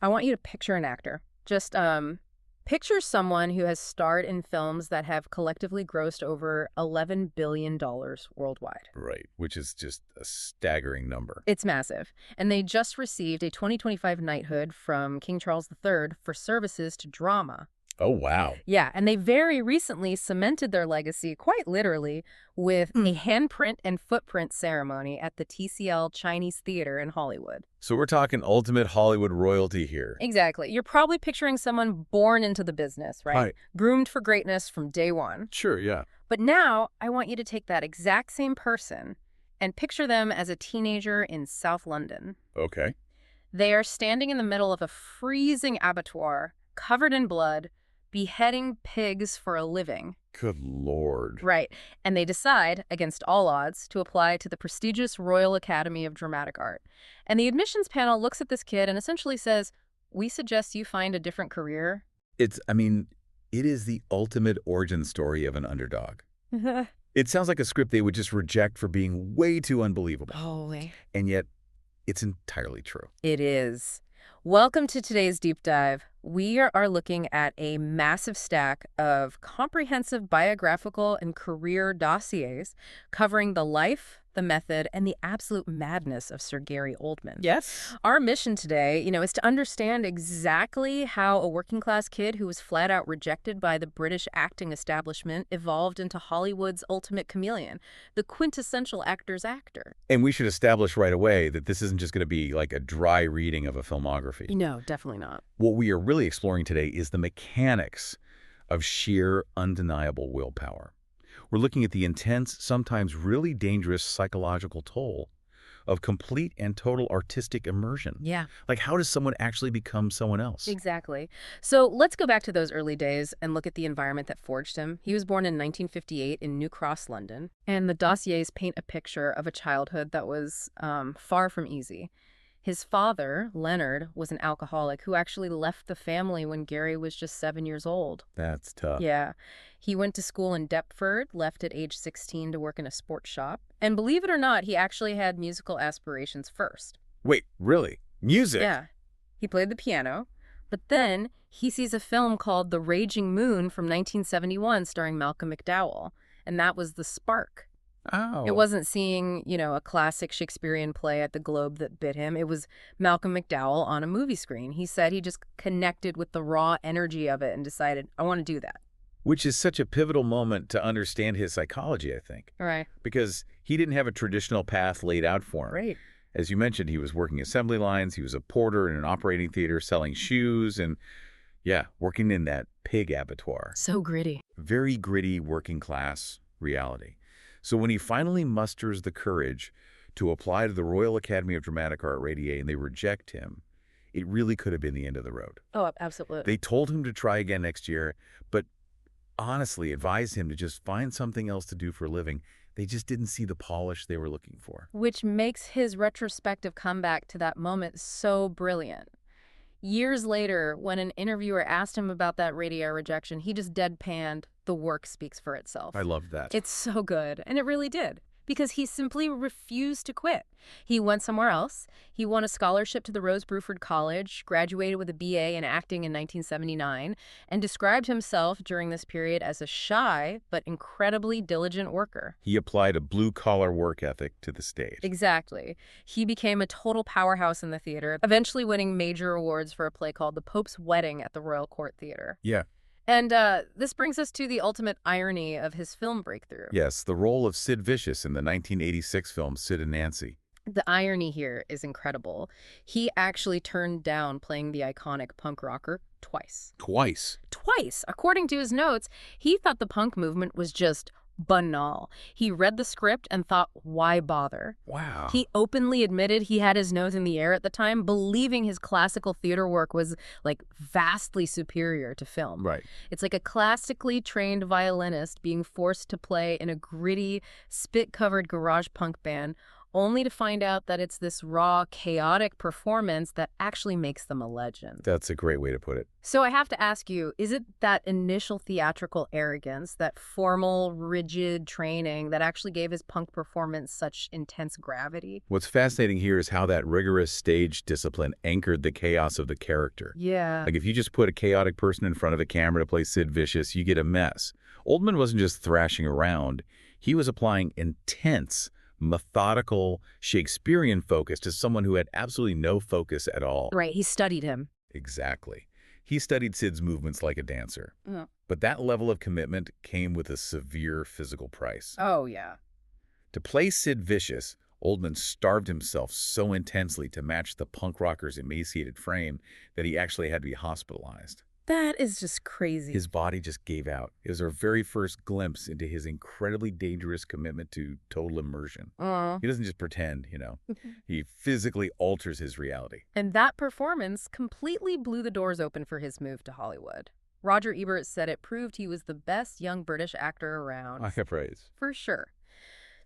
I want you to picture an actor. Just picture someone who has starred in films that have collectively grossed over $11 billion worldwide. Right, which is just a staggering number. It's massive. And they just received a 2025 knighthood from King Charles III for services to drama. Oh, wow. Yeah, and they very recently cemented their legacy, quite literally, with a handprint and footprint ceremony at the TCL Chinese Theatre in Hollywood. So we're talking ultimate Hollywood royalty here. Exactly. You're probably picturing someone born into the business, right? Right. Groomed for greatness from day one. Sure, yeah. But now, I want you to take that exact same person and picture them as a teenager in South London. Okay. They are standing in the middle of a freezing abattoir, covered in blood, beheading pigs for a living. Good Lord. Right. And they decide, against all odds, to apply to the prestigious Royal Academy of Dramatic Art. And the admissions panel looks at this kid and essentially says, we suggest you find a different career. It is the ultimate origin story of an underdog. It sounds like a script they would just reject for being way too unbelievable. Holy. And yet, it's entirely true. It is. Welcome to today's deep dive. We are looking at a massive stack of comprehensive biographical and career dossiers covering the life, the method, and the absolute madness of Sir Gary Oldman. Yes. Our mission today, is to understand exactly how a working-class kid who was flat out rejected by the British acting establishment evolved into Hollywood's ultimate chameleon, the quintessential actor's actor. And we should establish right away that this isn't just going to be like a dry reading of a filmography. No, definitely not. What we are really exploring today is the mechanics of sheer, undeniable willpower. We're looking at the intense, sometimes really dangerous psychological toll of complete and total artistic immersion. Yeah. Like, how does someone actually become someone else? Exactly. So let's go back to those early days and look at the environment that forged him. He was born in 1958 in New Cross, London, and the dossiers paint a picture of a childhood that was far from easy. His father, Leonard, was an alcoholic who actually left the family when Gary was just 7 years old. That's tough. Yeah. He went to school in Deptford, left at age 16 to work in a sports shop. And believe it or not, he actually had musical aspirations first. Wait, really? Music? Yeah. He played the piano. But then he sees a film called The Raging Moon from 1971 starring Malcolm McDowell. And that was the spark. Oh. It wasn't seeing, a classic Shakespearean play at the Globe that bit him. It was Malcolm McDowell on a movie screen. He said he just connected with the raw energy of it and decided, I want to do that. Which is such a pivotal moment to understand his psychology, I think. Right. Because he didn't have a traditional path laid out for him. Right. As you mentioned, he was working assembly lines. He was a porter in an operating theater selling shoes and, working in that pig abattoir. So gritty. Very gritty working class reality. So when he finally musters the courage to apply to the Royal Academy of Dramatic Art Radier and they reject him, it really could have been the end of the road. Oh, absolutely. They told him to try again next year, but honestly advised him to just find something else to do for a living. They just didn't see the polish they were looking for. Which makes his retrospective comeback to that moment so brilliant. Years later, when an interviewer asked him about that Radier rejection, he just deadpanned, the work speaks for itself. I love that. It's so good, and it really did, because he simply refused to quit. He went somewhere else. He won a scholarship to the Rose Bruford College, graduated with a BA in acting in 1979, and described himself during this period as a shy but incredibly diligent worker. He applied a blue-collar work ethic to the stage. Exactly. He became a total powerhouse in the theater, eventually winning major awards for a play called The Pope's Wedding at the Royal Court Theater. Yeah. And this brings us to the ultimate irony of his film breakthrough. Yes, the role of Sid Vicious in the 1986 film Sid and Nancy. The irony here is incredible. He actually turned down playing the iconic punk rocker twice. Twice? Twice! According to his notes, he thought the punk movement was just banal. He read the script and thought, why bother? Wow. He openly admitted he had his nose in the air at the time, believing his classical theater work was, vastly superior to film. Right. It's like a classically trained violinist being forced to play in a gritty, spit-covered garage punk band, only to find out that it's this raw, chaotic performance that actually makes them a legend. That's a great way to put it. So I have to ask you, is it that initial theatrical arrogance, that formal, rigid training that actually gave his punk performance such intense gravity? What's fascinating here is how that rigorous stage discipline anchored the chaos of the character. Yeah. Like if you just put a chaotic person in front of a camera to play Sid Vicious, you get a mess. Oldman wasn't just thrashing around. He was applying intense, methodical, Shakespearean focus to someone who had absolutely no focus at all. Right, he studied him. Exactly. He studied Sid's movements like a dancer. Yeah. But that level of commitment came with a severe physical price. Oh, yeah. To play Sid Vicious, Oldman starved himself so intensely to match the punk rocker's emaciated frame that he actually had to be hospitalized. That is just crazy. His body just gave out. It was our very first glimpse into his incredibly dangerous commitment to total immersion. He doesn't just pretend, He physically alters his reality. And that performance completely blew the doors open for his move to Hollywood. Roger Ebert said it proved he was the best young British actor around. High praise. For sure.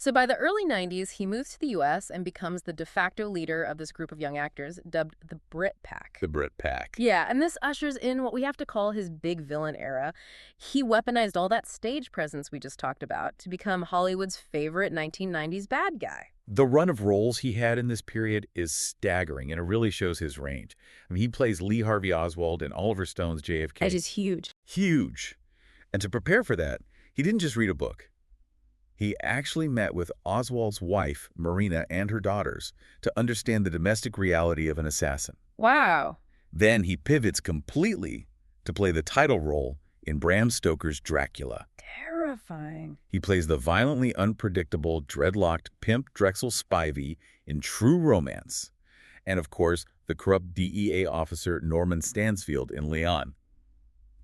So by the early 90s, he moves to the U.S. and becomes the de facto leader of this group of young actors, dubbed the Brit Pack. The Brit Pack. Yeah, and this ushers in what we have to call his big villain era. He weaponized all that stage presence we just talked about to become Hollywood's favorite 1990s bad guy. The run of roles he had in this period is staggering, and it really shows his range. I mean, he plays Lee Harvey Oswald in Oliver Stone's JFK. That is huge. Huge. And to prepare for that, he didn't just read a book. He actually met with Oswald's wife, Marina, and her daughters to understand the domestic reality of an assassin. Wow. Then he pivots completely to play the title role in Bram Stoker's Dracula. Terrifying. He plays the violently unpredictable, dreadlocked pimp Drexel Spivey in True Romance. And of course, the corrupt DEA officer Norman Stansfield in Leon,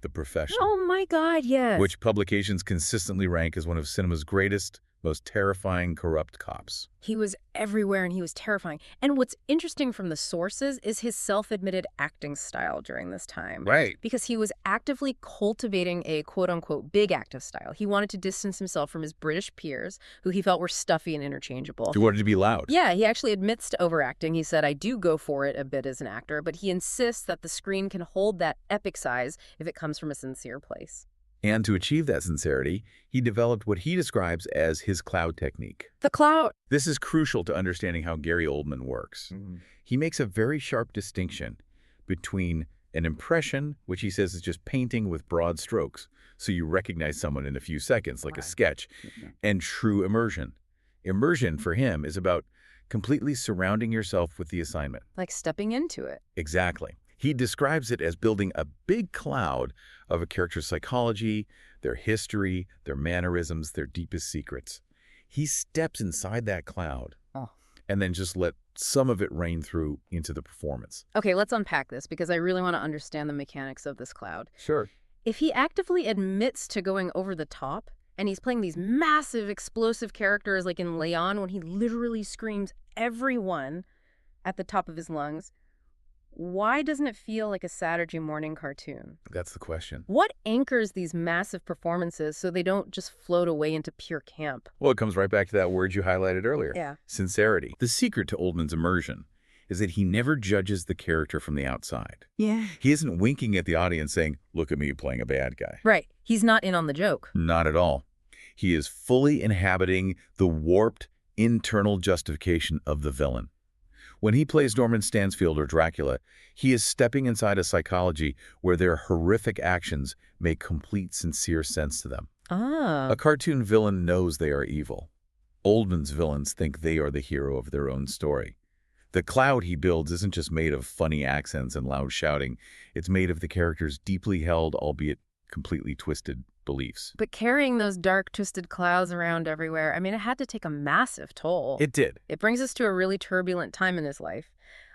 The Profession. Oh my God, yes. Which publications consistently rank as one of cinema's greatest, most terrifying corrupt cops. He was everywhere and he was terrifying. And what's interesting from the sources is his self-admitted acting style during this time. Right. Because he was actively cultivating a quote-unquote big active style. He wanted to distance himself from his British peers, who he felt were stuffy and interchangeable. He wanted to be loud. Yeah, he actually admits to overacting. He said, I do go for it a bit as an actor, but he insists that the screen can hold that epic size if it comes from a sincere place. And to achieve that sincerity, he developed what he describes as his cloud technique. The cloud. This is crucial to understanding how Gary Oldman works. He makes a very sharp distinction between an impression, which he says is just painting with broad strokes, so you recognize someone in a few seconds, like a sketch, and true immersion. Immersion, for him, is about completely surrounding yourself with the assignment. Like stepping into it. Exactly. He describes it as building a big cloud of a character's psychology, their history, their mannerisms, their deepest secrets. He steps inside that cloud and then just let some of it rain through into the performance. Okay, let's unpack this because I really want to understand the mechanics of this cloud. Sure. If he actively admits to going over the top, and he's playing these massive, explosive characters like in Leon when he literally screams everyone at the top of his lungs, why doesn't it feel like a Saturday morning cartoon? That's the question. What anchors these massive performances so they don't just float away into pure camp? Well, it comes right back to that word you highlighted earlier. Yeah. Sincerity. The secret to Oldman's immersion is that he never judges the character from the outside. Yeah. He isn't winking at the audience saying, look at me playing a bad guy. Right. He's not in on the joke. Not at all. He is fully inhabiting the warped internal justification of the villain. When he plays Norman Stansfield or Dracula, he is stepping inside a psychology where their horrific actions make complete, sincere sense to them. A cartoon villain knows they are evil. Oldman's villains think they are the hero of their own story. The cloud he builds isn't just made of funny accents and loud shouting. It's made of the character's deeply held, albeit completely twisted, beliefs. But carrying those dark, twisted clouds around everywhere, I mean, it had to take a massive toll. It did. It brings us to a really turbulent time in his life.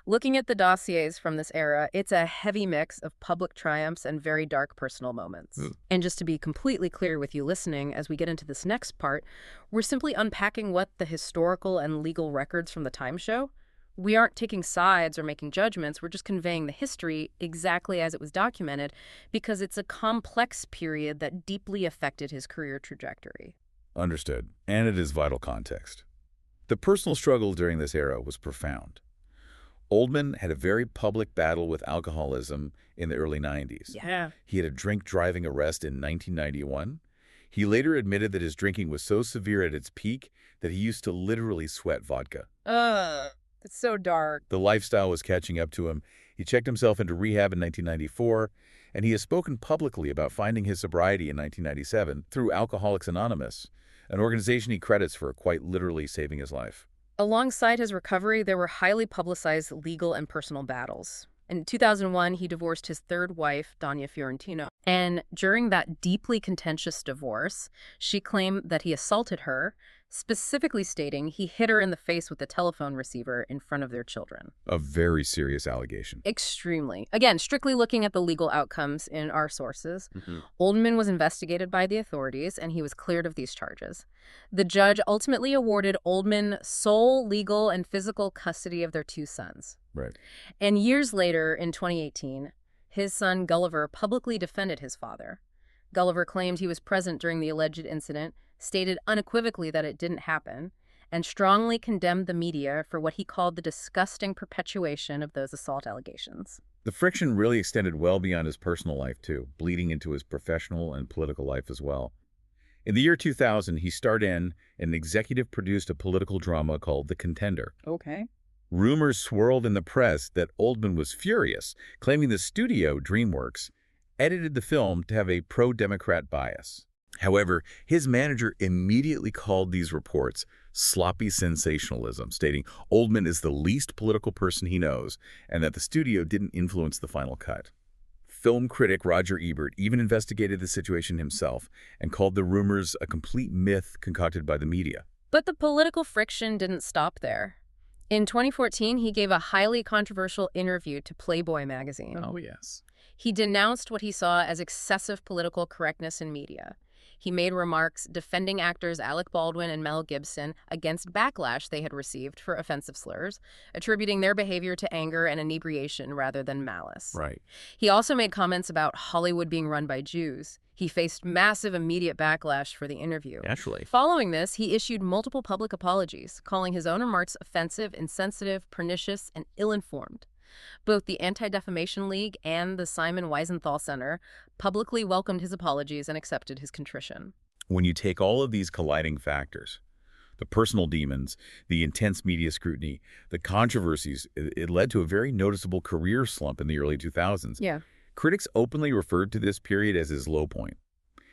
Looking at the dossiers from this era, it's a heavy mix of public triumphs and very dark personal moments. And just to be completely clear with you listening, as we get into this next part, we're simply unpacking what the historical and legal records from the time show. We aren't taking sides or making judgments. We're just conveying the history exactly as it was documented because it's a complex period that deeply affected his career trajectory. Understood. And it is vital context. The personal struggle during this era was profound. Oldman had a very public battle with alcoholism in the early 90s. Yeah. He had a drink-driving arrest in 1991. He later admitted that his drinking was so severe at its peak that he used to literally sweat vodka. It's so dark. The lifestyle was catching up to him. He checked himself into rehab in 1994, and he has spoken publicly about finding his sobriety in 1997 through Alcoholics Anonymous, an organization he credits for quite literally saving his life. Alongside his recovery, there were highly publicized legal and personal battles. In 2001, he divorced his third wife, Danya Fiorentino. And during that deeply contentious divorce, she claimed that he assaulted her, specifically stating he hit her in the face with a telephone receiver in front of their children. A very serious allegation. Extremely. Again, strictly looking at the legal outcomes in our sources, Oldman was investigated by the authorities and he was cleared of these charges. The judge ultimately awarded Oldman sole legal and physical custody of their two sons. Right. And years later, in 2018, his son Gulliver publicly defended his father. Gulliver claimed he was present during the alleged incident, stated unequivocally that it didn't happen, and strongly condemned the media for what he called the disgusting perpetuation of those assault allegations. The friction really extended well beyond his personal life, too, bleeding into his professional and political life as well. In the year 2000, he starred in and executive-produced a political drama called The Contender. Okay. Rumors swirled in the press that Oldman was furious, claiming the studio, DreamWorks, edited the film to have a pro-Democrat bias. However, his manager immediately called these reports sloppy sensationalism, stating Oldman is the least political person he knows and that the studio didn't influence the final cut. Film critic Roger Ebert even investigated the situation himself and called the rumors a complete myth concocted by the media. But the political friction didn't stop there. In 2014, he gave a highly controversial interview to Playboy magazine. Oh, yes. He denounced what he saw as excessive political correctness in media. He made remarks defending actors Alec Baldwin and Mel Gibson against backlash they had received for offensive slurs, attributing their behavior to anger and inebriation rather than malice. Right. He also made comments about Hollywood being run by Jews. He faced massive immediate backlash for the interview. Naturally. Following this, he issued multiple public apologies, calling his own remarks offensive, insensitive, pernicious, and ill-informed. Both the Anti-Defamation League and the Simon Wiesenthal Center publicly welcomed his apologies and accepted his contrition. When you take all of these colliding factors, the personal demons, the intense media scrutiny, the controversies, it led to a very noticeable career slump in the early 2000s. Yeah. Critics openly referred to this period as his low point.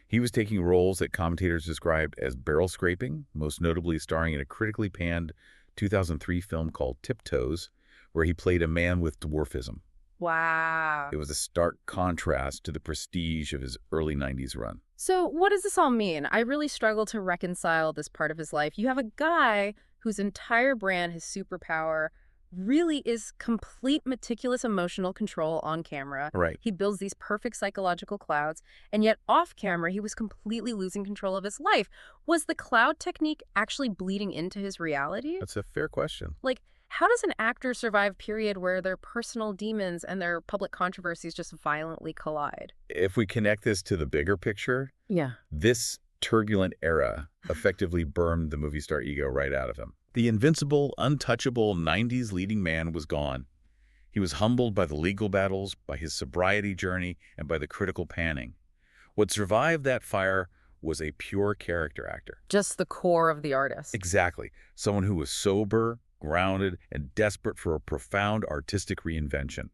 He was taking roles that commentators described as barrel scraping, most notably starring in a critically panned 2003 film called Tiptoes, where he played a man with dwarfism. Wow. It was a stark contrast to the prestige of his early 90s run. So what does this all mean? I really struggle to reconcile this part of his life. You have a guy whose entire brand, his superpower, really is complete meticulous emotional control on camera. Right. He builds these perfect psychological clouds, and yet off camera, he was completely losing control of his life. Was the cloud technique actually bleeding into his reality? That's a fair question. Like, how does an actor survive a period where their personal demons and their public controversies just violently collide? If we connect this to the bigger picture, Yeah. this turbulent era effectively burned the movie star ego right out of him. The invincible, untouchable 90s leading man was gone. He was humbled by the legal battles, by his sobriety journey, and by the critical panning. What survived that fire was a pure character actor. Just the core of the artist. Exactly. Someone who was sober, grounded, and desperate for a profound artistic reinvention.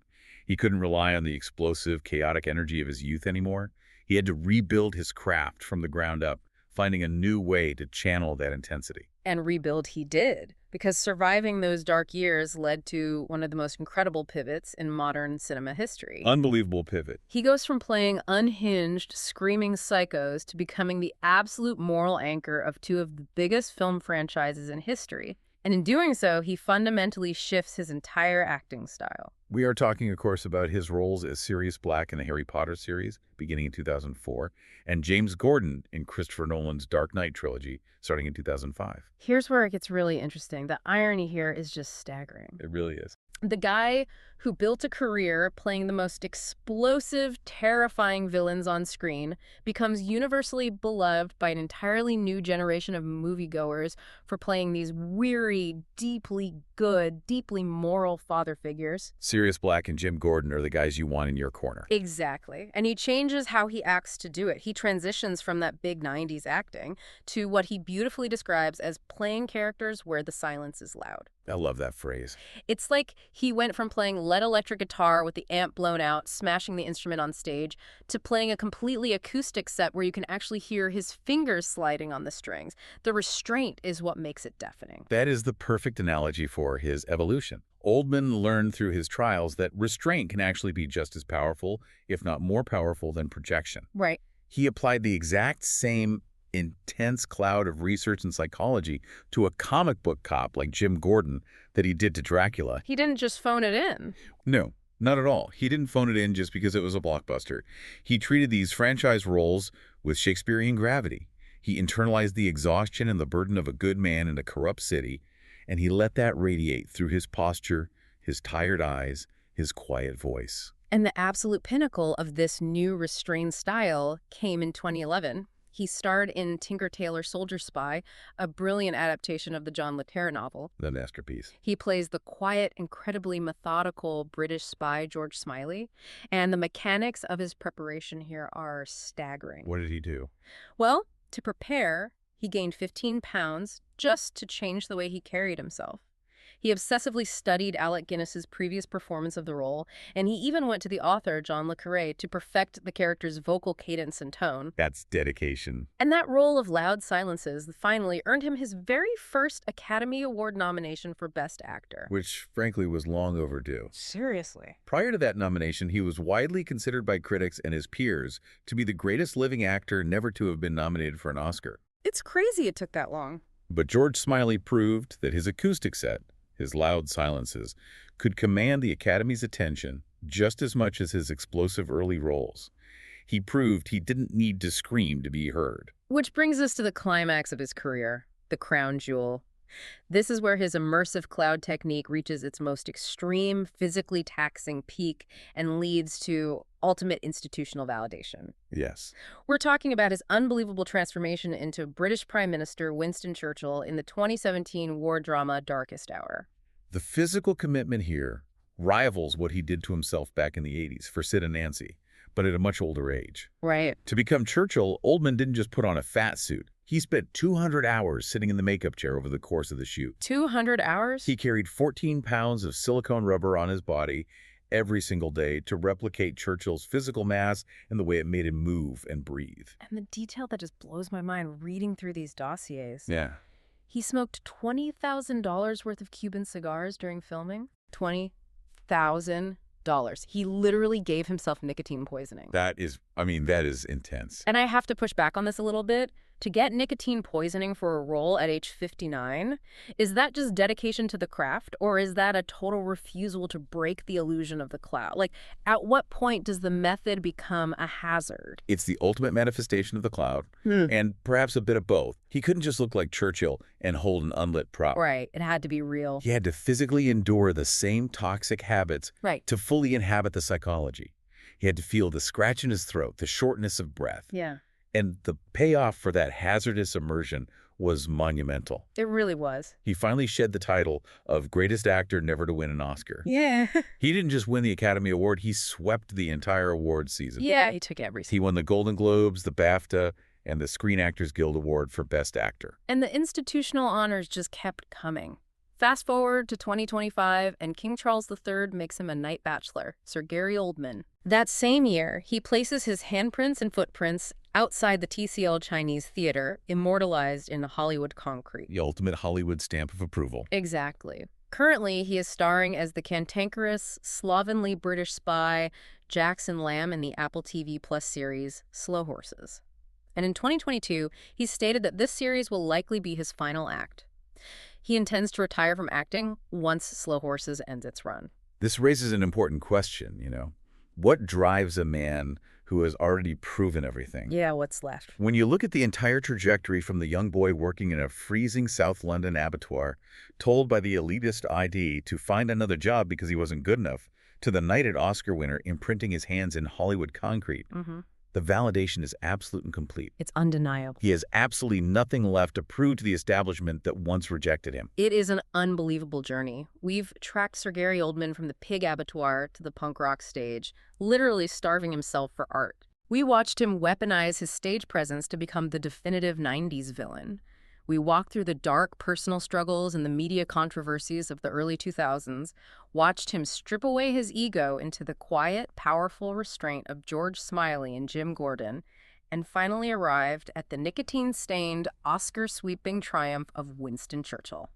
He couldn't rely on the explosive, chaotic energy of his youth anymore. He had to rebuild his craft from the ground up, finding a new way to channel that intensity. And rebuild he did, because surviving those dark years led to one of the most incredible pivots in modern cinema history. Unbelievable pivot. He goes from playing unhinged, screaming psychos to becoming the absolute moral anchor of two of the biggest film franchises in history. And in doing so, he fundamentally shifts his entire acting style. We are talking, of course, about his roles as Sirius Black in the Harry Potter series, beginning in 2004, and James Gordon in Christopher Nolan's Dark Knight trilogy, starting in 2005. Here's where it gets really interesting. The irony here is just staggering. It really is. The guy who built a career playing the most explosive, terrifying villains on screen, becomes universally beloved by an entirely new generation of moviegoers for playing these weary, deeply good, deeply moral father figures. Sirius Black and Jim Gordon are the guys you want in your corner. Exactly. And he changes how he acts to do it. He transitions from that big 90s acting to what he beautifully describes as playing characters where the silence is loud. I love that phrase. It's like he went from playing lead electric guitar with the amp blown out, smashing the instrument on stage, to playing a completely acoustic set where you can actually hear his fingers sliding on the strings. The restraint is what makes it deafening. That is the perfect analogy for his evolution. Oldman learned through his trials that restraint can actually be just as powerful, if not more powerful, than projection. Right. He applied the exact same intense cloud of research and psychology to a comic book cop like Jim Gordon that he did to Dracula. He didn't just phone it in. No, not at all. He didn't phone it in just because it was a blockbuster. He treated these franchise roles with Shakespearean gravity. He internalized the exhaustion and the burden of a good man in a corrupt city, and he let that radiate through his posture, his tired eyes, his quiet voice. And the absolute pinnacle of this new restrained style came in 2011. He starred in Tinker Tailor Soldier Spy, a brilliant adaptation of the John le Carré novel. The masterpiece. He plays the quiet, incredibly methodical British spy, George Smiley, and the mechanics of his preparation here are staggering. What did he do? Well, to prepare, he gained 15 pounds just to change the way he carried himself. He obsessively studied Alec Guinness's previous performance of the role, and he even went to the author, John le Carré, to perfect the character's vocal cadence and tone. That's dedication. And that role of loud silences finally earned him his very first Academy Award nomination for Best Actor. Which, frankly, was long overdue. Seriously. Prior to that nomination, he was widely considered by critics and his peers to be the greatest living actor never to have been nominated for an Oscar. It's crazy it took that long. But George Smiley proved that his acoustic set, his loud silences, could command the Academy's attention just as much as his explosive early roles. He proved he didn't need to scream to be heard. Which brings us to the climax of his career, the crown jewel. This is where his immersive cloud technique reaches its most extreme, physically taxing peak and leads to ultimate institutional validation. Yes. We're talking about his unbelievable transformation into British Prime Minister Winston Churchill in the 2017 war drama Darkest Hour. The physical commitment here rivals what he did to himself back in the 80s for Sid and Nancy, but at a much older age. Right. To become Churchill, Oldman didn't just put on a fat suit. He spent 200 hours sitting in the makeup chair over the course of the shoot. 200 hours? He carried 14 pounds of silicone rubber on his body every single day to replicate Churchill's physical mass and the way it made him move and breathe. And the detail that just blows my mind reading through these dossiers. Yeah. He smoked $20,000 worth of Cuban cigars during filming. $20,000. He literally gave himself nicotine poisoning. That is intense. And I have to push back on this a little bit. To get nicotine poisoning for a role at age 59, is that just dedication to the craft, or is that a total refusal to break the illusion of the cloud? Like, at what point does the method become a hazard? It's the ultimate manifestation of the cloud, and perhaps a bit of both. He couldn't just look like Churchill and hold an unlit prop. Right. It had to be real. He had to physically endure the same toxic habits to fully inhabit the psychology. He had to feel the scratch in his throat, the shortness of breath. Yeah. And the payoff for that hazardous immersion was monumental. It really was. He finally shed the title of greatest actor never to win an Oscar. Yeah. He didn't just win the Academy Award, he swept the entire award season. Yeah, he took everything. He won the Golden Globes, the BAFTA, and the Screen Actors Guild Award for Best Actor. And the institutional honors just kept coming. Fast forward to 2025, and King Charles III makes him a Knight Bachelor, Sir Gary Oldman. That same year, he places his handprints and footprints outside the TCL Chinese Theatre, immortalized in Hollywood concrete. The ultimate Hollywood stamp of approval. Exactly. Currently, he is starring as the cantankerous, slovenly British spy Jackson Lamb in the Apple TV Plus series Slow Horses. And in 2022, he stated that this series will likely be his final act. He intends to retire from acting once Slow Horses ends its run. This raises an important question, What drives a man who has already proven everything? Yeah, what's left? When you look at the entire trajectory from the young boy working in a freezing South London abattoir, told by the elitist ID to find another job because he wasn't good enough, to the knighted Oscar winner imprinting his hands in Hollywood concrete. The validation is absolute and complete. It's undeniable. He has absolutely nothing left to prove to the establishment that once rejected him. It is an unbelievable journey. We've tracked Sir Gary Oldman from the pig abattoir to the punk rock stage, literally starving himself for art. We watched him weaponize his stage presence to become the definitive 90s villain. We walked through the dark personal struggles and the media controversies of the early 2000s, watched him strip away his ego into the quiet, powerful restraint of George Smiley and Jim Gordon, and finally arrived at the nicotine-stained, Oscar-sweeping triumph of Winston Churchill.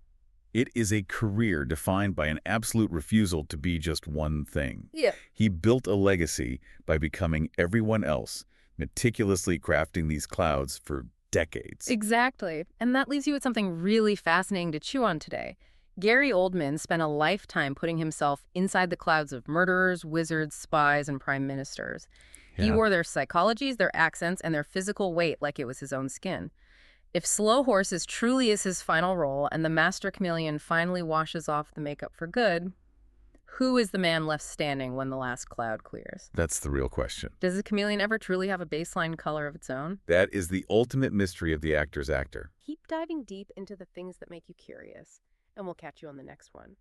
It is a career defined by an absolute refusal to be just one thing. Yeah. He built a legacy by becoming everyone else, meticulously crafting these clouds for decades. Exactly. And that leaves you with something really fascinating to chew on today. Gary Oldman spent a lifetime putting himself inside the clouds of murderers, wizards, spies, and prime ministers. He wore their psychologies, their accents, and their physical weight like it was his own skin. If Slow Horses truly is his final role and the master chameleon finally washes off the makeup for good, who is the man left standing when the last cloud clears? That's the real question. Does the chameleon ever truly have a baseline color of its own? That is the ultimate mystery of the actor's actor. Keep diving deep into the things that make you curious, and we'll catch you on the next one.